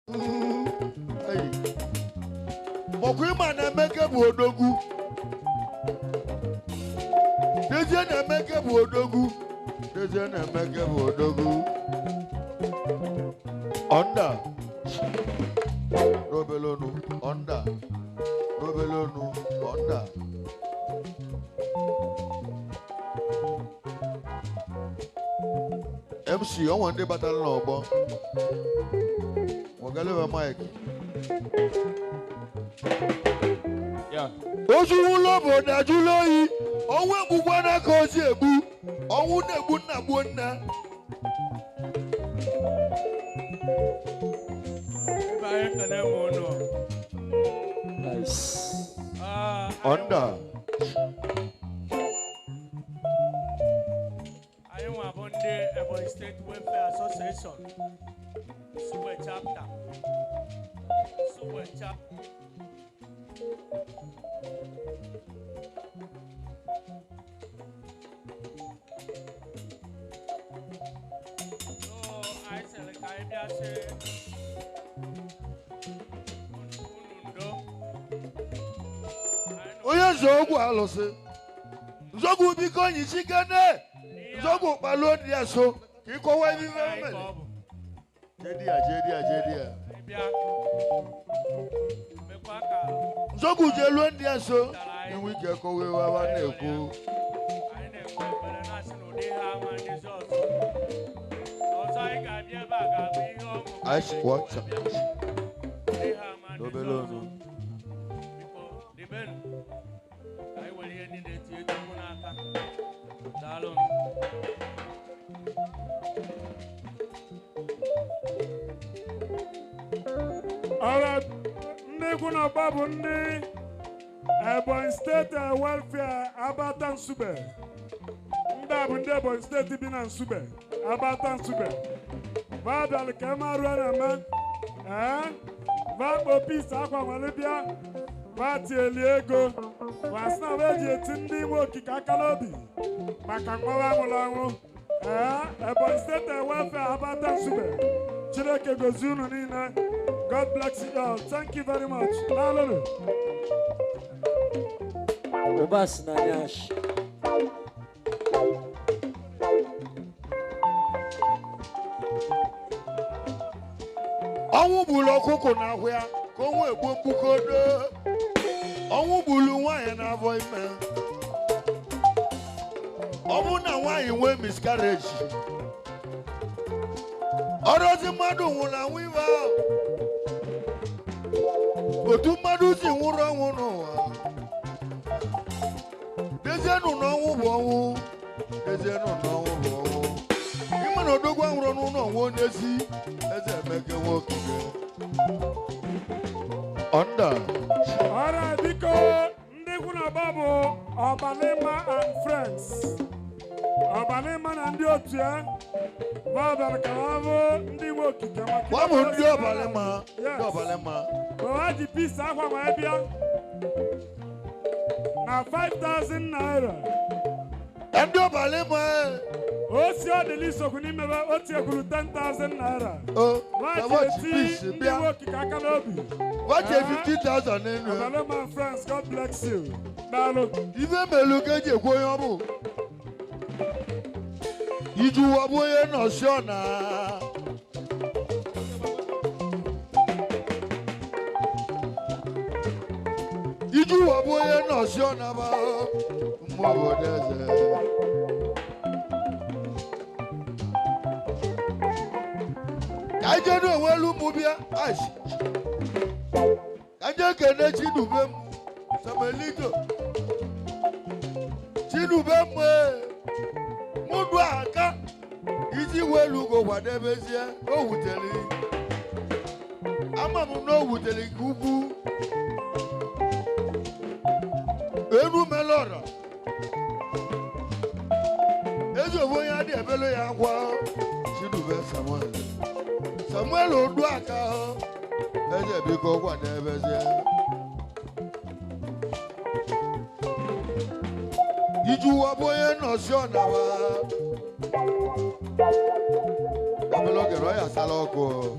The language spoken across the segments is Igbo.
Hey. Mokwima na emeke bụ odogwu. Dezie na emeke bụ odogwu. Dezie na emeke bụ odogwu. Onda. Robelonu. Onda. Robelonu. Onda. MC, I want the battle no Mogale Mike. Yeah. Oju lobo na juloyi. Onwe bugwana kozi ebu. Onwu nebu na bonna. Nice. Onda. State Welfare Association, Super Chapter. So I said, I say, Oya zogu alose. Zogu biko nyishikane. Zogu palo dia so. Kiko wa ibi mele. Jedia. Zogu jelo dia so. Ni wike ko we wa na eku. Ice water. Dobelonu. Alright, Neguna Babu Ndi Ebonyi State Welfare Abatan Sube. Ndabu Ndi Ebonyi State Bina Sube. Abatan Sube. Babu Alikema Ruana Man. Vapo Peace Aqua Malibia. Vati Eliego. Wasna Veji Etindi Woki Kakalobi. Makangwa Mulango. Ebonyi State Welfare Abatan Sube. Chileke Gozunu Nina. God bless you all. Thank you very much. Hallelujah. Obas Nanyash. Onwu bulu okoko na ahụ ya ka onwe egbu mkpukodo. Onwu bulu nwanyị na avọ ime. Ọ bụ na nwanyị nwee miscarriage. Ọrọzi mmadụ nwụrụ anwụ iwe ahụ. Otu mmadụ si nwụrụ ọnwụ n'ụwa. Dezienụ n'ọnwụ bụ ọnwụ. Dezienụ n'ọnwụ bụ ọnwụ. Ịma na odogwu nwụrụ n'ụlọ ọnwụ onye si eze emeke nwoke. Onda. Alright, because Ndeguna Babu, Obalema and friends. Obalema and the Otia. Baba Kalavo, Ndi Wokike. Wabu ndi Obalema. Ndi Obalema. Owaji Peace Aqua Mabia. Now 5,000 naira. Ndi Obalema. Osio the list of Kunimeva, Otia Kuru 10,000 naira. Oh, Watch Peace, Ndi Wokike Kakalobi. Watch 50,000 in Obalema and friends, God bless you. Dalo. Even Meluke Koyobu. Iju waboye no shona. Iju waboye no shona ba. Mwobo deze. Kaje no welu mubia ash. Kaje kene chidubem. Samelito. Chidubem Mudu aka. Iji welu go wadebezie. O wuteli. Ama mu no wuteli kuku. Enu melora. Ezo boya de ebelo ya kwa. Chidube Samuel. Samuel odu aka. Eje biko wadebezie. Iju waboye no shona wa. Abeloge roya saloko.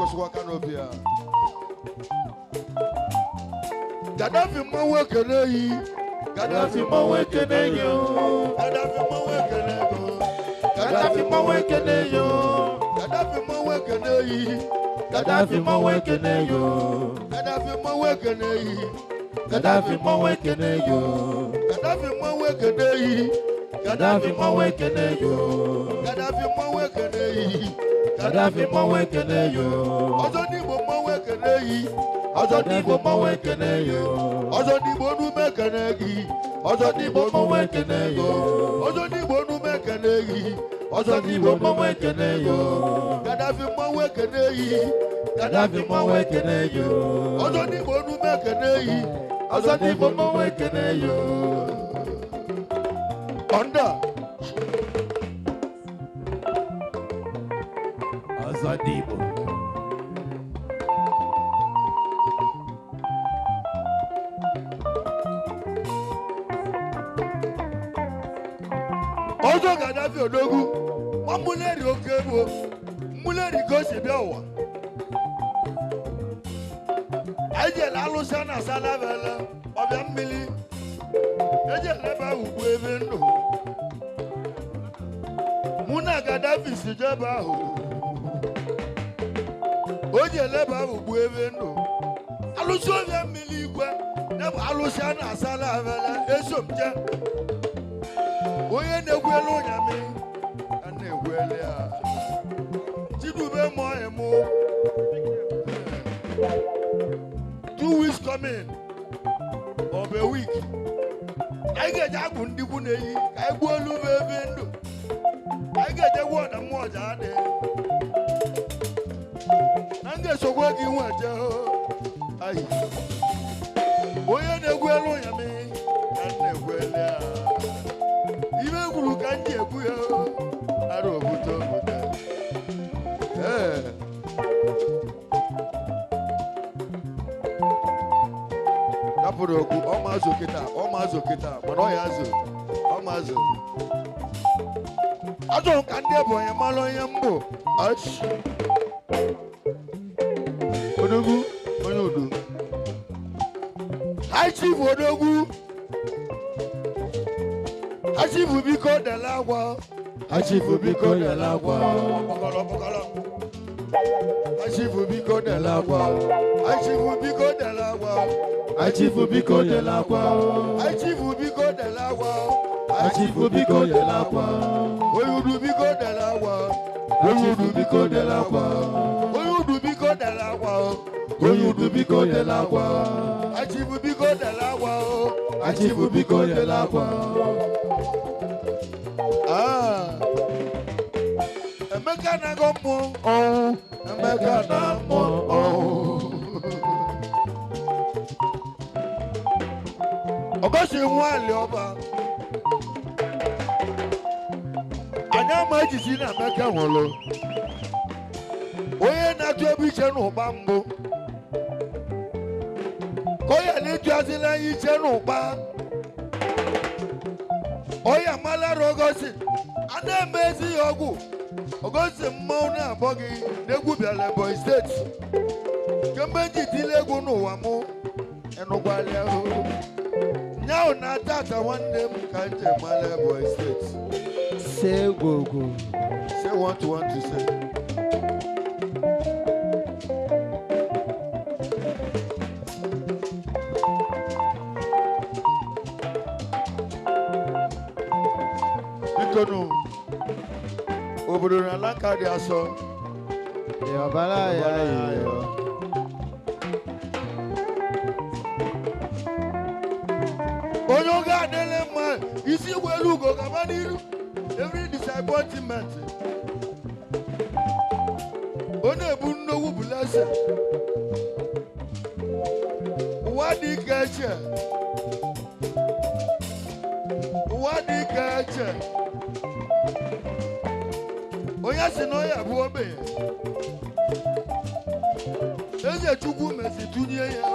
kwesịkwa kanopia Gaddafi mmanwụ ekene yi Gaddafi mmanwụ ekene yo Gaddafi mmanwụ ekene go Gaddafi mmanwụ ekene yo Gaddafi mmanwụ ekene yi Gaddafi mmanwụ ekene yo Gaddafi mmanwụ ekene yi Gaddafi mmanwụ ekene yo Gaddafi mmanwụ ekene yi Gaddafi mmanwụ ekene yo Gaddafi mmanwụ ekene yi Gaddafi mmanwụ ekene yo ọzọ n'Igbo mmanwụ ekene yi ọzọ n'Igbo mmanwụ ekene yo ọzọ n'Igbo nume ekene gị ọzọ n'Igbo mmanwụ ekene yo ọzọ n'Igbo nume ekene gị ọzọ n'Igbo mmanwụ ekene yo Gaddafi mmanwụ ekene yi Gaddafi mmanwụ ekene yo ọzọ n'Igbo nume ekene yi ọzọ n'Igbo mmanwụ ekene yo Onda ọzọ n'Igbo ọzọ Gaddafi odogwu mmuleri oke ebo mmuleri gosi bịa ụwa anyị jere alụsa na sanabele ọbịa mmiri ejere ebe ahụ ugbu ebe ndụ mụ na Gaddafi si jebe ahụ o jere ebe ahụ ugbu ebe ndụ alụsa ọbịa mmiri igwe ebe alụsa na sanabele eso m je onye na-egwele Unyami a na-egwele ya Chidube mụọ mụ 2 weeks coming of a week anyị ga-eje agwụ ndị kwu na-eyi ka anyị gbuo olu ebe ndụ anyị ga-eje gwa ọda mmụọ ọja adị na m ga-esokwa gị nwe je ayi onye na-egwele Unyami a na-egwele ya ibe gwuru ka ndị egwu ya ara obodo obodo napụrụ okwu ọmazụ kịta mana ọ ya ọmazụ azụ ka ndị Ebonyi mara onye mbụ odogwu onye udo High Chief odogwu Achifu biko dela agwa Achifu biko dela agwa Achifu biko dela agwa Achifu biko dela agwa Achifu biko dela agwa Achifu biko dela agwa Achifu biko dela agwa Oyudu biko dela agwa Oyudu biko dela agwa Oyudu biko dela agwa Oyudu biko dela agwa Achifu biko dela agwa Achifu biko dela agwa Emeka na go mo Emeka na mo Ogosi nwale ọba anya ma ejisi na Emeka nwụrụ onye na-atụ ebe iche n'ụba mbụ ka ọ ya na-etu azila anyị iche n'ụba onye amalara Ogosi a na-emezi ya ọgwụ Ogosi mmanwụ na-abọ gị n'egwu bịara Ebonyi steeti kemgbe m ji tile egwu n'ụwa mụ enụgwala ahụ nyaahụ na tata nwanne m ka m ji mara Ebonyi steeti Say go. say what you want to say. Bikonu obodo na lanka dị asọ Ọbara ya yo. onye oge adịla mma isi gwelu ugo gaba n'iru every disappointment ọ na-ebu nnogwu bulese ụwa dị ike eche ụwa dị ike eche onye si na ọya bụ ogbenye eze Chukwu mesi tụnye ya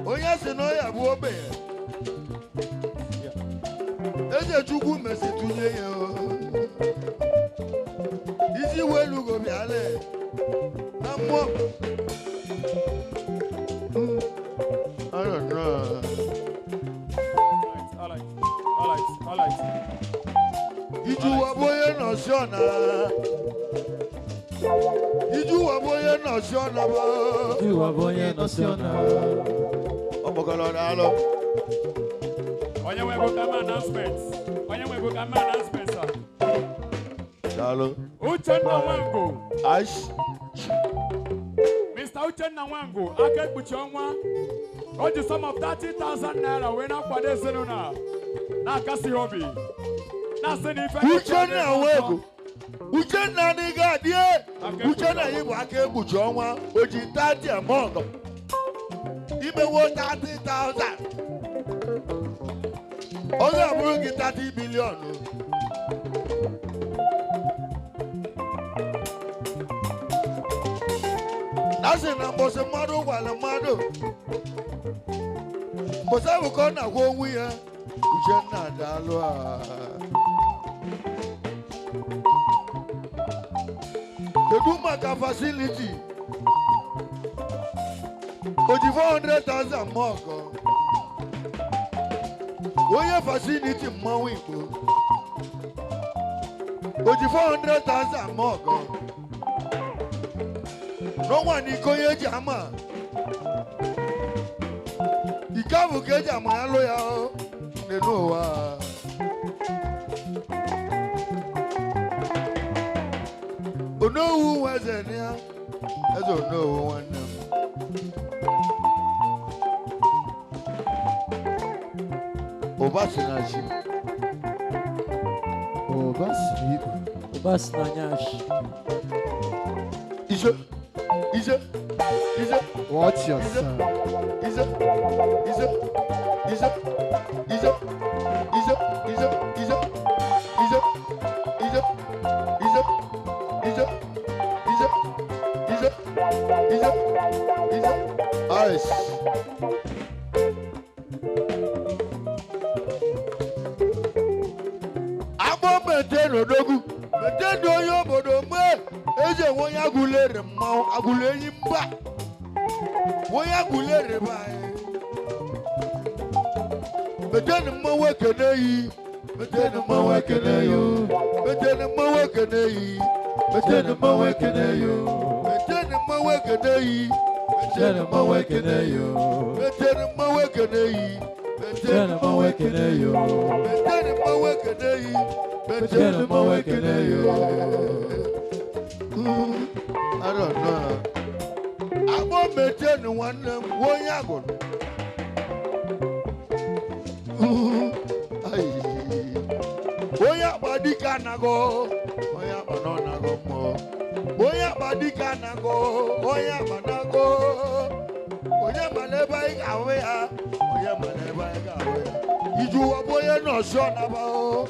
onye si na ọya bụ ogbenye eze Chukwu mesi tụnye ya isi Oji welu go biale. Namo. I don't know. All right. Iju waboye no shona. Iju waboye no shona ba. Iju waboye no shona. Omokalo dalo. Onye we go come announcements. Sir. Dalo. Uchenna Wango. Ash. Mr. Uchenna Wango. Ake Buchonwa. Oji sum of 30,000 naira. We na kwade senuna. Na kasi hobby. Na seni ife. Uchenna Wango. Uchenna ni gadie. Uchenna yibu ake Buchonwa. Oji 30 among. Ibe wo 30,000. Oga aburu 30 billion. That's in a boss model while a model. But I will call now when we are. Uchenna Dalwa. The Dumaka facility. But 400,000 more. Oye facility Maui. But 400,000 more. No one is going to jama. You can't get a man lawyer. They know. Oh, no, who was in here? I don't know one. Obasinashi. Obasinanyashi. Is it? Watch yourself. Eje won ya gulere ma agule yin ba won ya gulere ba beten mo wekene yi beten mo wekene yo beten mo wekene yi beten mo wekene yo beten mo wekene yi beten mo wekene yo beten mo wekene yi beten mo wekene yo beten mo wekene yi beten mo wekene yo I don't know. I'm going to maintain one yagon. Oya badi kanago, oya banana go mo. Oya badi kanago, oya banago. Oya maneba igawe ya, oya maneba igawe. Iju waboye no shona ba o.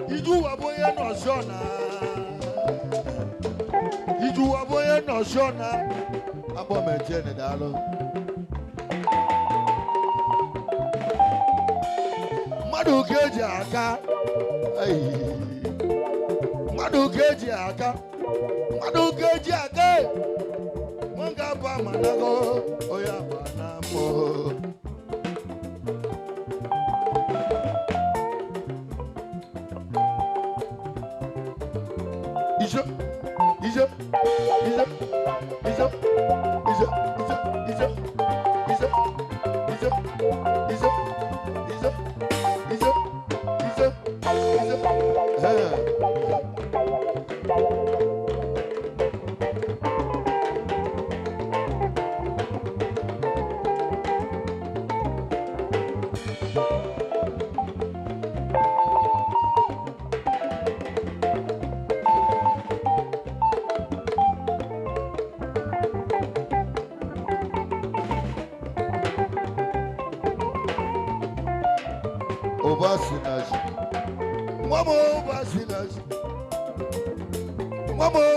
Iju waboye no shona. Iju waboye no shona. Abo mejene dalo. Madu keji aka. Madu keji aka. Madu keji aka. Mwanga ba manago. Oya banamo. Ijo.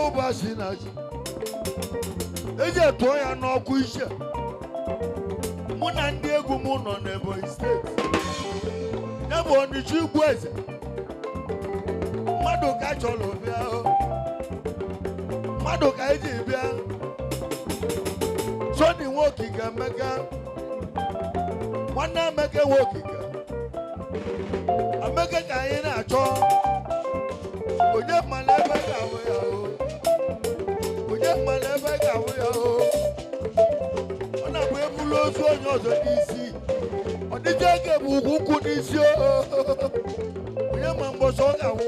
Obasinaji. Eje to ya no ku ise. Mu na ndi egwu mu no na Ebonyi State. Nebo ni Chigweze. mmadụ ka chọrọ bịa mmadụ ka eji bịa Sọnde Nwokike Emeka nwanne Emeka Nwokike Emeka ka anyị na-achọ onye mmanụ ebe ga-ahụ ya onye mmanụ ebe ga-ahụ ya ọ na-abụ ebulu ozu onye ọzọ n'isi ọ dịje ege bụ ugwu nkwụ n'isi onye ma mgbọsọ ọ ga-ahụ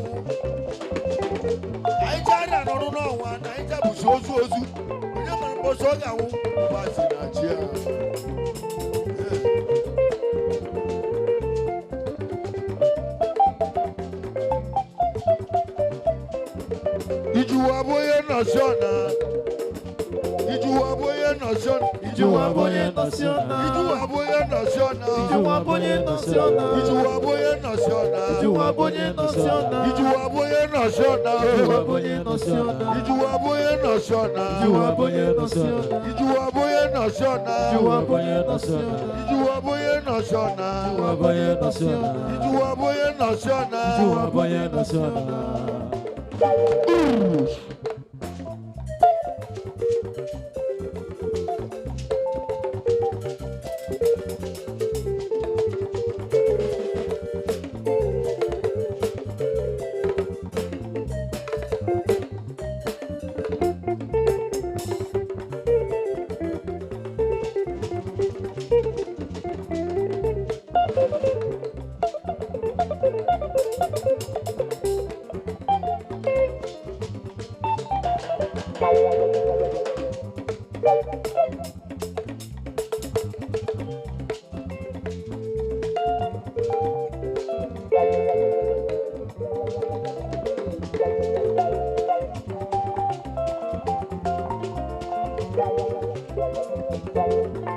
anyị jere n'ọrụ n'ọnwa na anyị jebụsi ozu onye ma mgbọsọ ọ ga-ahụ ụbọchị na chi ya Ijuwa boye national. Ijuwa boye national. Ijuwa boye national. Ijuwa boye national. Ijuwa boye national. Ijuwa boye national. Ijuwa boye national. Ijuwa boye national. Ijuwa boye national. Ijuwa boye national. Ijuwa boye national. Ijuwa boye national. Ijuwa boye national. Ijuwa boye national. Ijuwa boye national. Ijuwa boye national. Ijuwa boye national.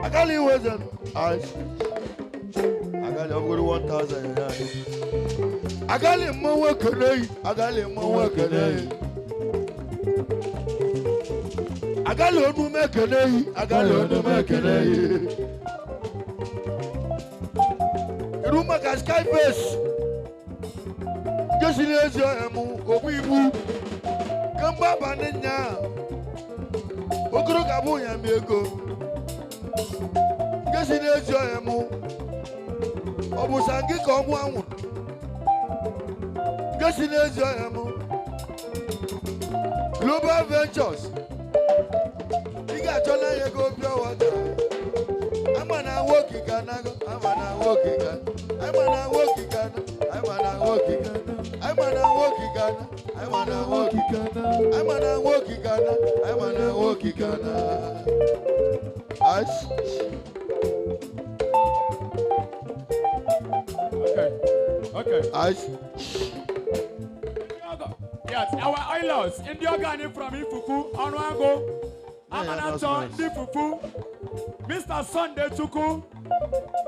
Agali wasn't I got over 1,000. Agali Mowa Kanay. Agali Mowa Kanay. Agali Onume Kanay. Agali Onume Kanay. Rumaka Skyface. Just in as your emu, Obibu. Come back and now. Okrukabu Yamigo. Just in as your emu. Obusangi Kongwan. Just in as your emu. Global Ventures. You got your leg go pure water. I'm an walking canago. I'm an walking can. I'm an walking can. I'm an walking can. I'm an walking can. I'm an walking can. I'm an walking can. I'm an walking can. Okay. Yes, our oilers in the organic from Ifuku, Onwango, Amanato, Ifuku, Mr. Sunday Chuku,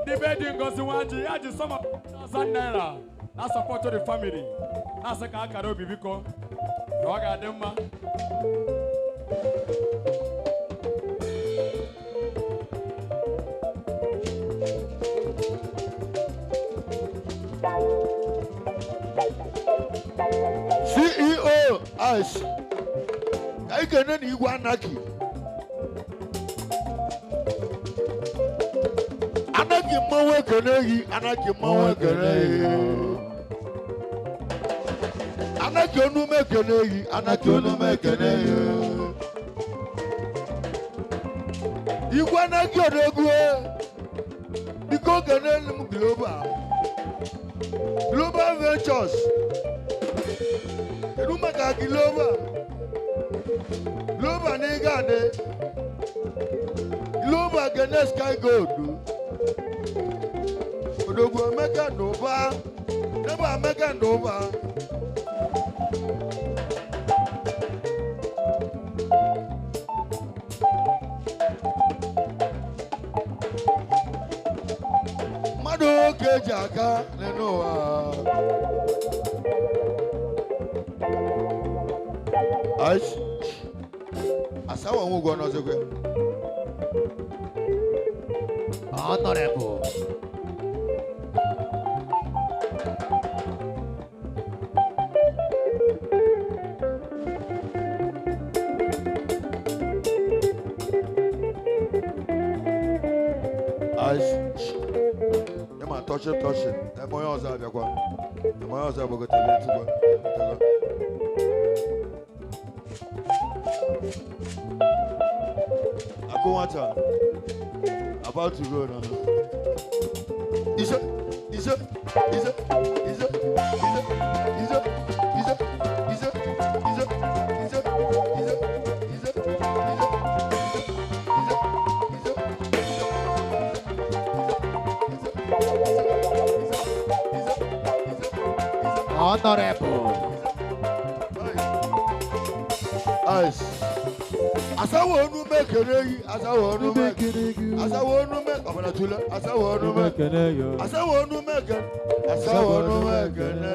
the bedding goes to Wanji, I just some of Naira. That's support to the family. That's a Kakaro Bibiko. Rogadema. CEO Ash. I can't eat one Naki. Anaki Mawa Kanay, Anaki Mawa Kanay. Anaki Onume Kanay, Anaki Onume Kanay. Iguanaki Odogwe. Niko Kanay Global Ventures. Rumaka Global Negade. Global Ganes Sky Gold. Odogwu Emeka Nova. Never Emeka Nova. Mado Kejaka Nenoa. Ash. Asawa Mugo Nozogwe. Honorable. Ice. Come on, touch it. I'm going to have your I'm going to have a good time. I go on time. About to go now. Is it? Honorable. Ice. Asawo nu mekere, asawo nu mekere, asawo nu mekere, abana tula, asawo nu mekere, asawo nu mekere, asawo nu mekere.